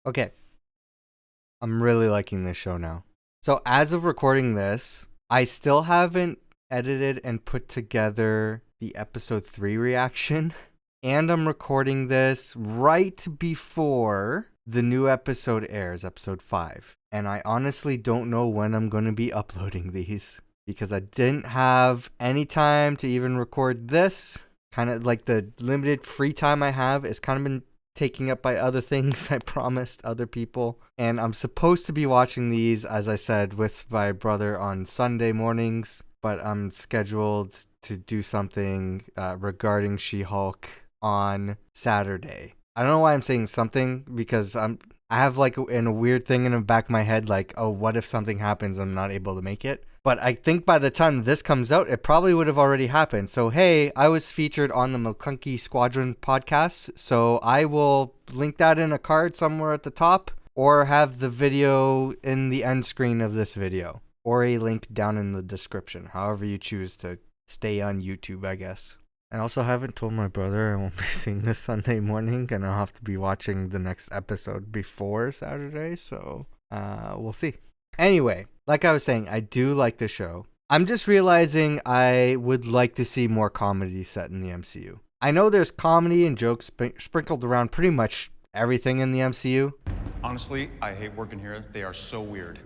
Okay, I'm really liking this show now. So as of recording this, I still haven't edited and put together the episode 3 reaction. And I'm recording this right before the new episode airs, episode 5. And I honestly don't know when I'm going to be uploading these because I didn't have any time to even record this. Kind of like the limited free time I have is kind of been taken up by other things I promised other people. And I'm supposed to be watching these, as I said, with my brother on Sunday mornings. But I'm scheduled to do something regarding She-Hulk on Saturday. I don't know why I'm saying something because I have like a weird thing in the back of my head like, oh, what if something happens and I'm not able to make it? But I think by the time this comes out, it probably would have already happened. So hey, I was featured on the Maclunkey Squadron podcast, so I will link that in a card somewhere at the top or have the video in the end screen of this video or a link down in the description, however you choose to stay on YouTube, I guess. I also haven't told my brother I won't be seeing this Sunday morning, and I'll have to be watching the next episode before Saturday, so we'll see. Anyway, like I was saying, I do like the show. I'm just realizing I would like to see more comedy set in the MCU. I know there's comedy and jokes sprinkled around pretty much everything in the MCU. Honestly, I hate working here. They are so weird.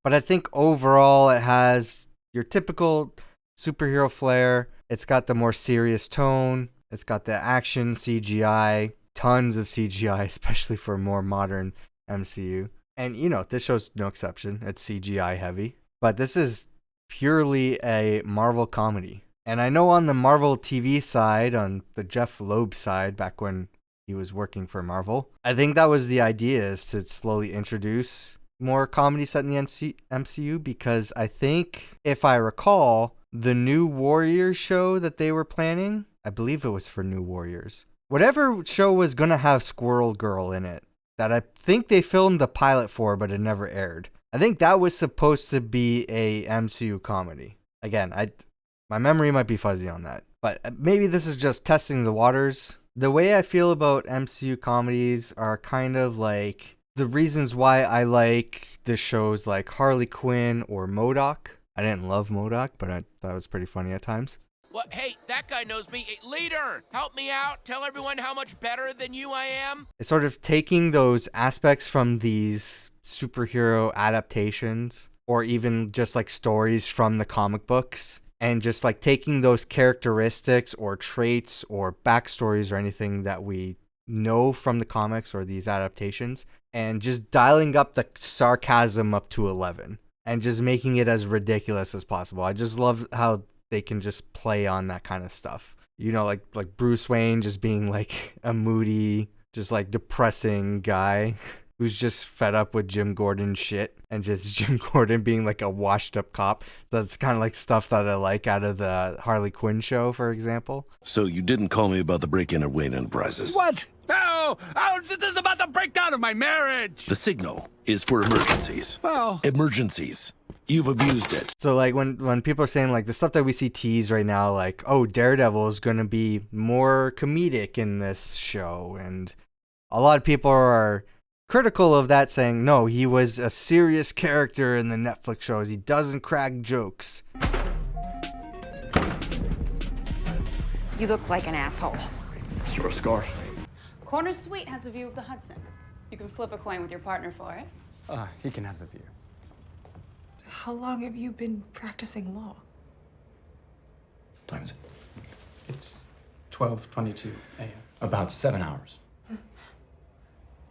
But I think overall it has your typical superhero flair. It's got the more serious tone. It's got the action, CGI, tons of CGI, especially for a more modern MCU. And, you know, this show's no exception. It's CGI heavy. But this is purely a Marvel comedy. And I know on the Marvel TV side, on the Jeff Loeb side, back when he was working for Marvel, I think that was the idea, is to slowly introduce more comedy set in the MCU, because I think, if I recall, the New Warriors show that they were planning, I believe it was for New Warriors. Whatever show was going to have Squirrel Girl in it, that I think they filmed the pilot for, but it never aired. I think that was supposed to be a MCU comedy. Again, my memory might be fuzzy on that, but maybe this is just testing the waters. The way I feel about MCU comedies are kind of like the reasons why I like the shows like Harley Quinn or MODOK. I didn't love MODOK, but I thought it was pretty funny at times. What? Hey, that guy knows me. Hey, leader, help me out. Tell everyone how much better than you I am. It's sort of taking those aspects from these superhero adaptations, or even just like stories from the comic books, and just like taking those characteristics or traits or backstories or anything that we know from the comics or these adaptations, and just dialing up the sarcasm up to 11 and just making it as ridiculous as possible. I just love how they can just play on that kind of stuff. You know, like Bruce Wayne just being like a moody, just like depressing guy who's just fed up with Jim Gordon shit, and just Jim Gordon being like a washed up cop. That's kind of like stuff that I like out of the Harley Quinn show, for example. So you didn't call me about the break-in at Wayne Enterprises? What? No! Oh, this is about the breakdown of my marriage! The signal is for emergencies. Well... Emergencies. You've abused it. So like when people are saying like the stuff that we see teased right now, like, oh, Daredevil is going to be more comedic in this show, and a lot of people are critical of that, saying no, he was a serious character in the Netflix shows. He doesn't crack jokes. You look like an asshole. Sure, scarf. Corner Suite has a view of the Hudson. You can flip a coin with your partner for it. He can have the view. How long have you been practicing law? What time is it? It's 12:22 a.m. About 7 hours.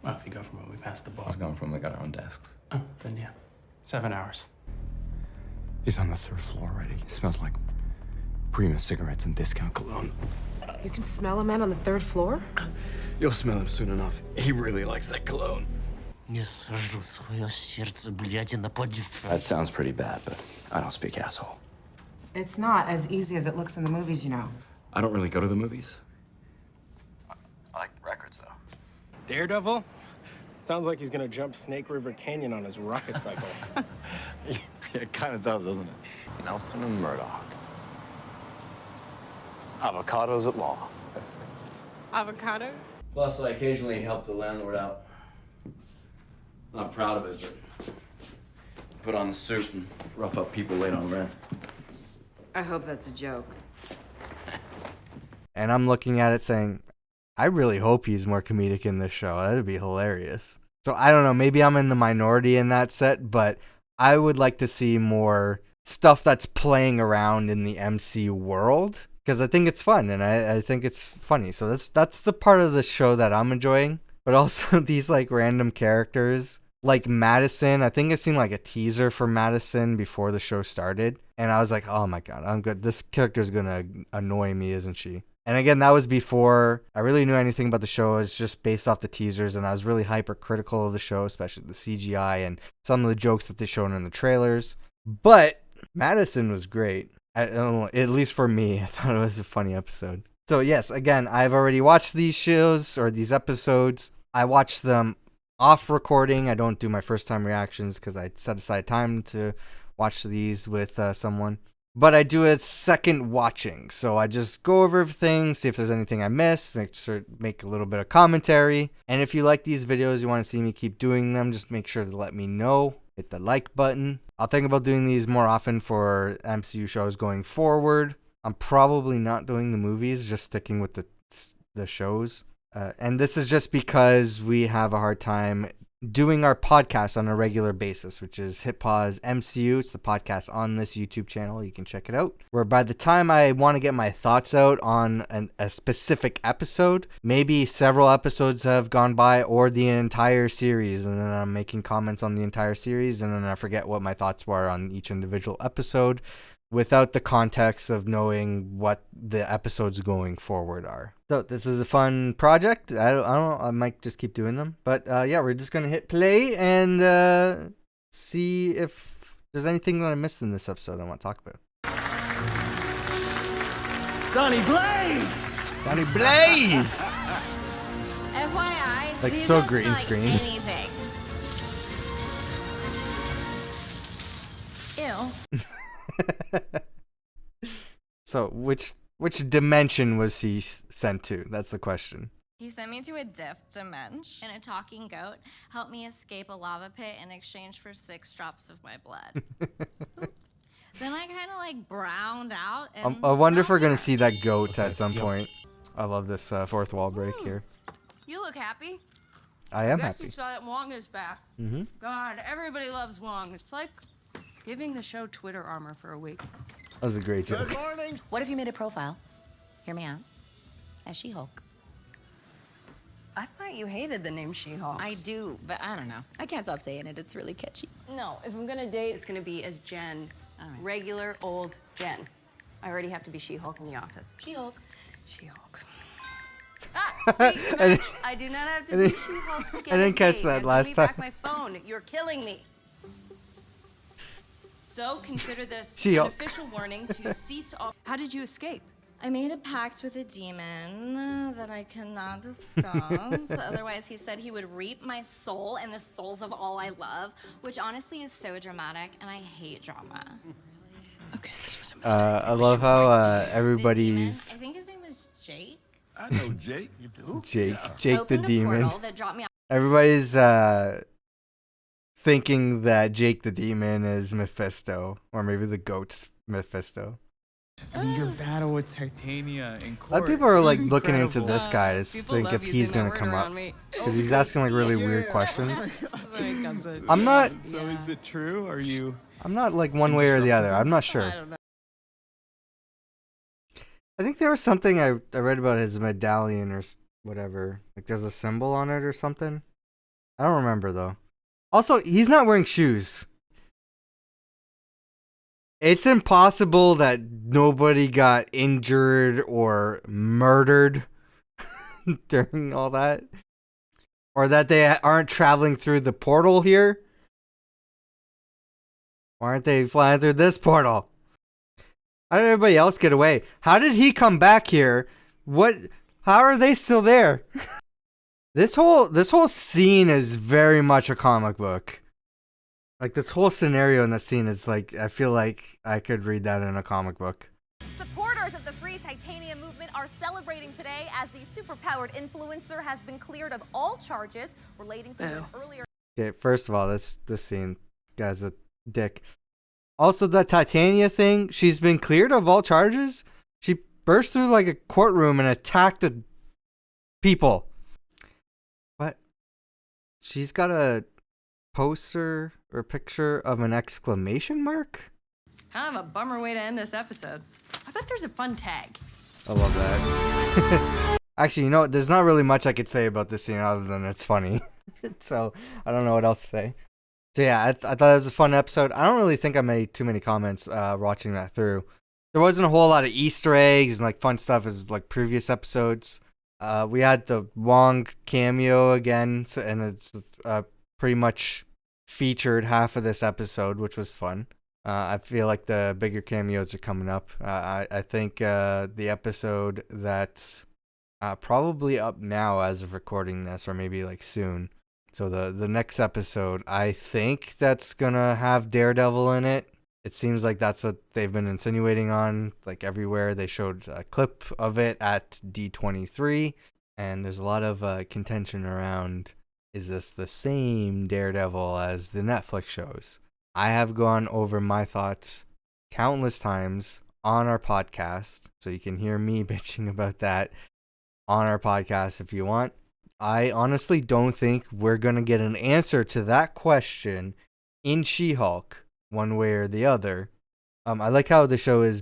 Well, if you go from when we passed the bar. I was going from when we got our own desks. Oh, then yeah. 7 hours. He's on the 3rd floor already. It smells like Prima cigarettes and discount cologne. You can smell a man on the 3rd floor? You'll smell him soon enough. He really likes that cologne. That sounds pretty bad, but I don't speak asshole. It's not as easy as it looks in the movies, you know. I don't really go to the movies. I like records, though. Daredevil? Sounds like he's gonna jump Snake River Canyon on his rocket cycle. Yeah, it kind of does, doesn't it? Nelson and Murdoch. Avocados at law. Avocados? Plus, I occasionally help the landlord out. Not proud of it, but put on the suit and rough up people late on rent. I hope that's a joke. And I'm looking at it saying, I really hope he's more comedic in this show. That'd be hilarious. So I don't know, maybe I'm in the minority in that set, but I would like to see more stuff that's playing around in the MC world, because I think it's fun and I think it's funny. So that's the part of the show that I'm enjoying. But also these like random characters, like Madison. I think I seen like a teaser for Madison before the show started, and I was like, oh my god, I'm good. This character's gonna annoy me, isn't she? And again, that was before I really knew anything about the show. It's just based off the teasers, and I was really hypercritical of the show, especially the CGI and some of the jokes that they showed in the trailers. But Madison was great. I don't know, at least for me, I thought it was a funny episode. So yes, again, I've already watched these shows or these episodes. I watched them off recording. I don't do my first time reactions because I set aside time to watch these with someone. But I do a second watching. So I just go over everything, see if there's anything I missed, make a little bit of commentary. And if you like these videos, you want to see me keep doing them, just make sure to let me know. Hit the like button. I'll think about doing these more often for MCU shows going forward. I'm probably not doing the movies, just sticking with the shows. And this is just because we have a hard time doing our podcast on a regular basis, which is Hit Pause MCU. It's the podcast on this YouTube channel. You can check it out. Where by the time I want to get my thoughts out on a specific episode, maybe several episodes have gone by or the entire series, and then I'm making comments on the entire series, and then I forget what my thoughts were on each individual episode without the context of knowing what the episodes going forward are. So this is a fun project. I don't know. I might just keep doing them. But yeah, we're just going to hit play and see if there's anything that I missed in this episode I want to talk about. Donnie Blaze! Donnie Blaze! FYI, Like these so don't green smell like screen. anything. Ew. So which dimension was he sent to? That's the question. He sent me to a diff dimension, and a talking goat helped me escape a lava pit in exchange for 6 drops of my blood. Then I kind of like browned out. And I wonder if we're gonna see that goat at some point. I love this fourth wall break here. You look happy. I am Guess happy. you saw that Wong is back. Mm-hmm. God, everybody loves Wong. It's like giving the show Twitter armor for a week. That was a great joke. What if you made a profile? Hear me out. As She-Hulk. I thought you hated the name She-Hulk. I do, but I don't know. I can't stop saying it. It's really catchy. No, if I'm gonna date, it's gonna be as Jen. All right. Regular old Jen. I already have to be She-Hulk in the office. She-Hulk. She-Hulk. Ah, see, And- I do not have to and be then- She-Hulk to get I didn't a catch date. that And last give me back time. my phone. You're killing me. So consider this an She-Hulk. official warning to cease all. How did you escape? I made a pact with a demon that I cannot discuss. Otherwise, he said he would reap my soul and the souls of all I love, which honestly is so dramatic, and I hate drama. Okay, this was a mistake. I love how The demon, everybody's I think his name is Jake. I know Jake. You do? Jake the Opened a demon. portal that dropped me Everybody's thinking that Jake the demon is Mephisto, or maybe the goat's Mephisto. I mean, your battle with Titania in court. A lot of people are like was looking into incredible. this guy to People think love if using he's that gonna word come up around me. because he's asking like really weird questions. Cousin. I'm not. So is it true? Are you? I'm not like one way or the other. I'm not sure. I don't know. I think there was something I read about his medallion or whatever. Like there's a symbol on it or something. I don't remember though. Also, he's not wearing shoes. It's impossible that nobody got injured or murdered during all that. Or that they aren't traveling through the portal here. Why aren't they flying through this portal? How did everybody else get away? How did he come back here? How are they still there? This whole scene is very much a comic book. Like this whole scenario in the scene is like, I feel like I could read that in a comic book. Supporters of the Free Titania movement are celebrating today as the superpowered influencer has been cleared of all charges relating to an earlier... Okay, first of all, this scene, guy's a dick. Also, the Titania thing, she's been cleared of all charges? She burst through like a courtroom and attacked people. What? She's got a poster or picture of an exclamation mark? Kind of a bummer way to end this episode. I bet there's a fun tag. I love that. Actually, you know what? There's not really much I could say about this scene other than it's funny. So, I don't know what else to say. So yeah, I thought it was a fun episode. I don't really think I made too many comments watching that through. There wasn't a whole lot of Easter eggs and like fun stuff as like previous episodes. We had the Wong cameo again, and it's pretty much featured half of this episode, which was fun. I feel like the bigger cameos are coming up. I think the episode that's probably up now as of recording this, or maybe like soon. So the next episode, I think that's gonna have Daredevil in it. It seems like that's what they've been insinuating on, like everywhere. They showed a clip of it at D23, and there's a lot of contention around, is this the same Daredevil as the Netflix shows? I have gone over my thoughts countless times on our podcast, so you can hear me bitching about that on our podcast if you want. I honestly don't think we're going to get an answer to that question in She-Hulk, one way or the other. I like how the show is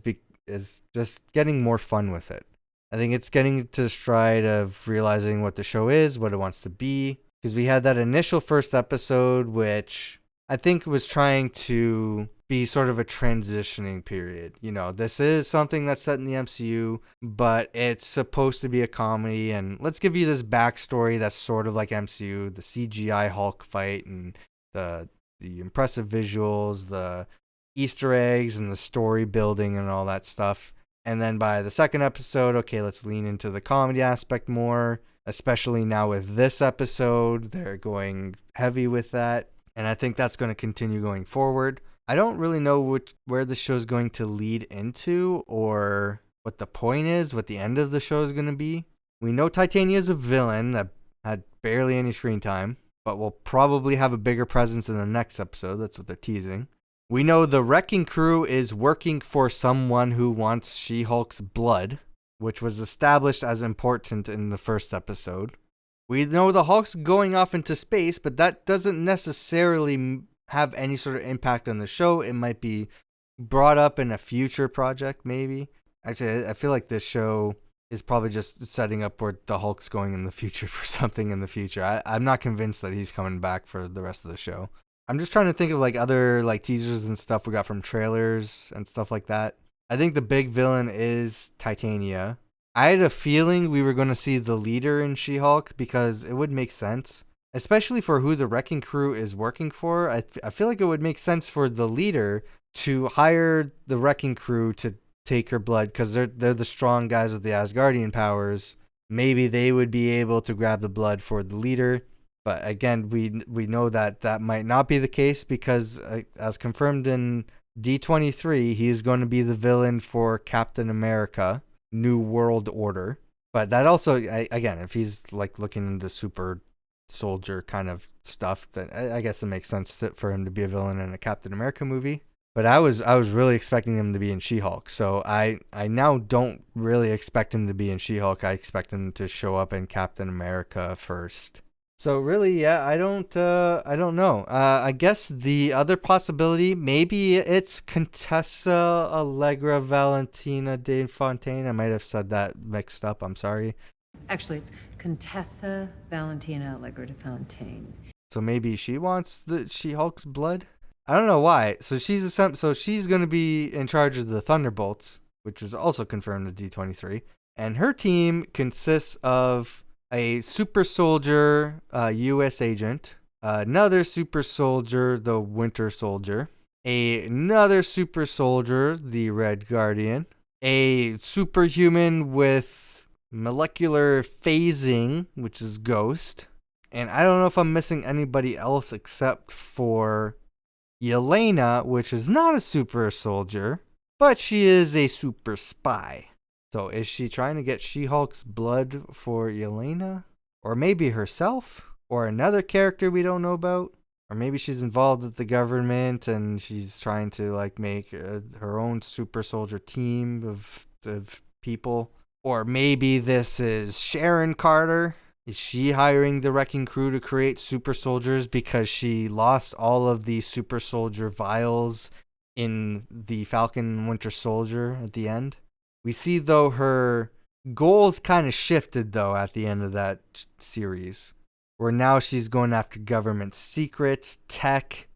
just getting more fun with it. I think it's getting to the stride of realizing what the show is, what it wants to be. Because we had that initial first episode, which I think was trying to be sort of a transitioning period. You know, this is something that's set in the MCU, but it's supposed to be a comedy, and let's give you this backstory that's sort of like MCU, the CGI Hulk fight and the impressive visuals, the Easter eggs and the story building and all that stuff. And then by the second episode, okay, let's lean into the comedy aspect more, especially now with this episode. They're going heavy with that, and I think that's going to continue going forward. I don't really know where the show's going to lead into or what the point is, what the end of the show is going to be. We know Titania is a villain that had barely any screen time, but will probably have a bigger presence in the next episode. That's what they're teasing. We know the Wrecking Crew is working for someone who wants She-Hulk's blood, which was established as important in the first episode. We know the Hulk's going off into space, but that doesn't necessarily have any sort of impact on the show. It might be brought up in a future project, maybe. Actually, I feel like this show is probably just setting up where the Hulk's going in the future for something in the future. I'm not convinced that he's coming back for the rest of the show. I'm just trying to think of like other like teasers and stuff we got from trailers and stuff like that. I think the big villain is Titania. I had a feeling we were going to see the leader in She-Hulk because it would make sense. Especially for who the Wrecking Crew is working for. I feel like it would make sense for the leader to hire the Wrecking Crew to take her blood because they're the strong guys with the Asgardian powers. Maybe they would be able to grab the blood for the leader. But again, we know that might not be the case because as confirmed in D23, he's going to be the villain for Captain America, New World Order. But that also, again, if he's like looking into super soldier kind of stuff, then I guess it makes sense for him to be a villain in a Captain America movie. But I was really expecting him to be in She-Hulk, so I now don't really expect him to be in She-Hulk. I expect him to show up in Captain America first. So really, yeah, I don't know. I guess the other possibility, maybe it's Contessa Allegra Valentina de Fontaine. I might have said that mixed up. I'm sorry. Actually, it's Contessa Valentina Allegra de Fontaine. So maybe she wants the She-Hulk's blood? I don't know why. So she's going to be in charge of the Thunderbolts, which was also confirmed at D23. And her team consists of a super soldier, U.S. agent, another super soldier, the Winter Soldier, another super soldier, the Red Guardian, a superhuman with molecular phasing, which is Ghost. And I don't know if I'm missing anybody else except for Yelena, which is not a super soldier, but she is a super spy. So is she trying to get She-Hulk's blood for Yelena? Or maybe herself? Or another character we don't know about? Or maybe she's involved with the government and she's trying to like make her own super soldier team of people. Or maybe this is Sharon Carter. Is she hiring the Wrecking Crew to create super soldiers because she lost all of the super soldier vials in the Falcon and Winter Soldier at the end? We see though her goals kind of shifted though at the end of that series, where now she's going after government secrets, tech,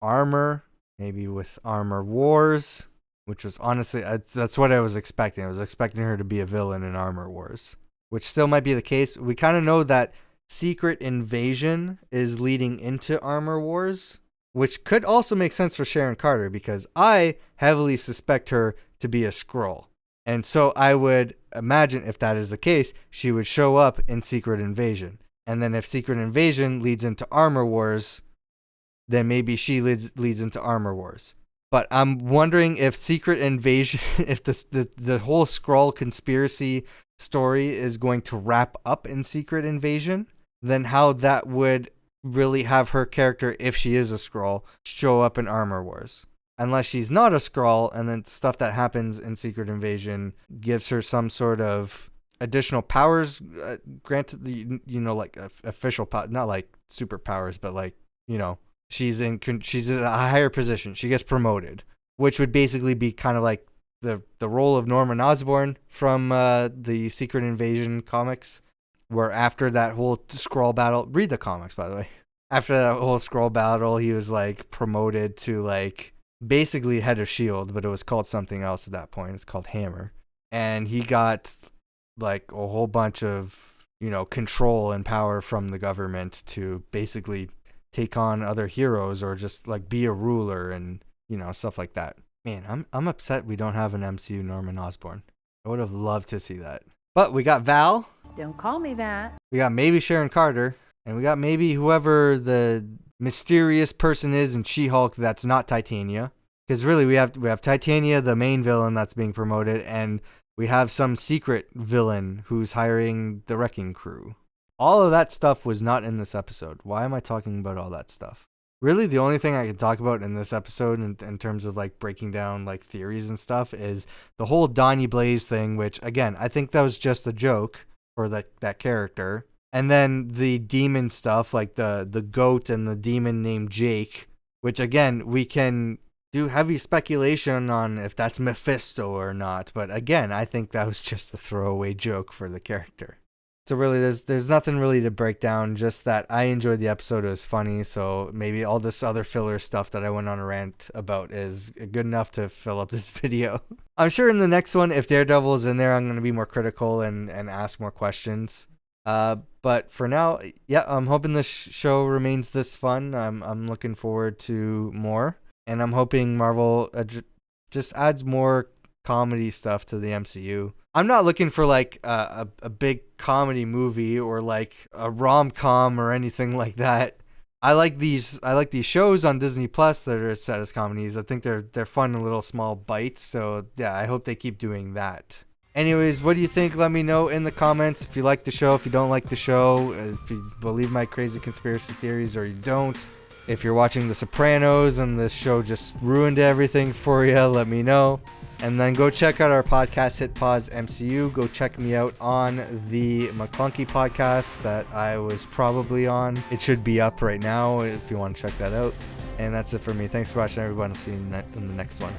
armor, maybe with Armor Wars, which was honestly, that's what I was expecting. I was expecting her to be a villain in Armor Wars, which still might be the case. We kind of know that Secret Invasion is leading into Armor Wars, which could also make sense for Sharon Carter because I heavily suspect her to be a Skrull. And so I would imagine if that is the case, she would show up in Secret Invasion. And then if Secret Invasion leads into Armor Wars, then maybe she leads into Armor Wars. But I'm wondering if Secret Invasion, if the whole Skrull conspiracy story is going to wrap up in Secret Invasion, then how that would really have her character, if she is a Skrull, show up in Armor Wars. Unless she's not a Skrull, and then stuff that happens in Secret Invasion gives her some sort of additional powers granted, like official power, not like superpowers, but like, she's in a higher position. She gets promoted, which would basically be kind of like the role of Norman Osborn from the Secret Invasion comics, where after that whole Skrull battle, read the comics by the way. After that whole Skrull battle, he was like promoted to like basically head of S.H.I.E.L.D., but it was called something else at that point. It's called Hammer, and he got like a whole bunch of control and power from the government to basically take on other heroes or just like be a ruler and stuff like that. Man, I'm upset we don't have an MCU Norman Osborn. I would have loved to see that. But we got Val. Don't call me that. We got maybe Sharon Carter, and we got maybe whoever the mysterious person is in She-Hulk that's not Titania. Because really we have Titania, the main villain that's being promoted, and we have some secret villain who's hiring the Wrecking Crew. All of that stuff was not in this episode. Why am I talking about all that stuff? Really, the only thing I can talk about in this episode in terms of like breaking down like theories and stuff is the whole Donnie Blaze thing, which again, I think that was just a joke for that character. And then the demon stuff, like the goat and the demon named Jake, which again, we can do heavy speculation on if that's Mephisto or not. But again, I think that was just a throwaway joke for the character. So really, there's nothing really to break down, just that I enjoyed the episode. It was funny, so maybe all this other filler stuff that I went on a rant about is good enough to fill up this video. I'm sure in the next one, if Daredevil is in there, I'm going to be more critical and ask more questions. But for now, yeah, I'm hoping this show remains this fun. I'm looking forward to more, and I'm hoping Marvel just adds more comedy stuff to the MCU. I'm not looking for like a big comedy movie or like a rom-com or anything like that. I like these shows on Disney Plus that are set as comedies. I think they're fun little small bites. So yeah, I hope they keep doing that. Anyways, what do you think? Let me know in the comments if you like the show, if you don't like the show, if you believe my crazy conspiracy theories or you don't. If you're watching The Sopranos and this show just ruined everything for you, let me know. And then go check out our podcast, Hit Pause MCU. Go check me out on the Maclunkey podcast that I was probably on. It should be up right now if you want to check that out. And that's it for me. Thanks for watching, everyone. I'll see you in the next one.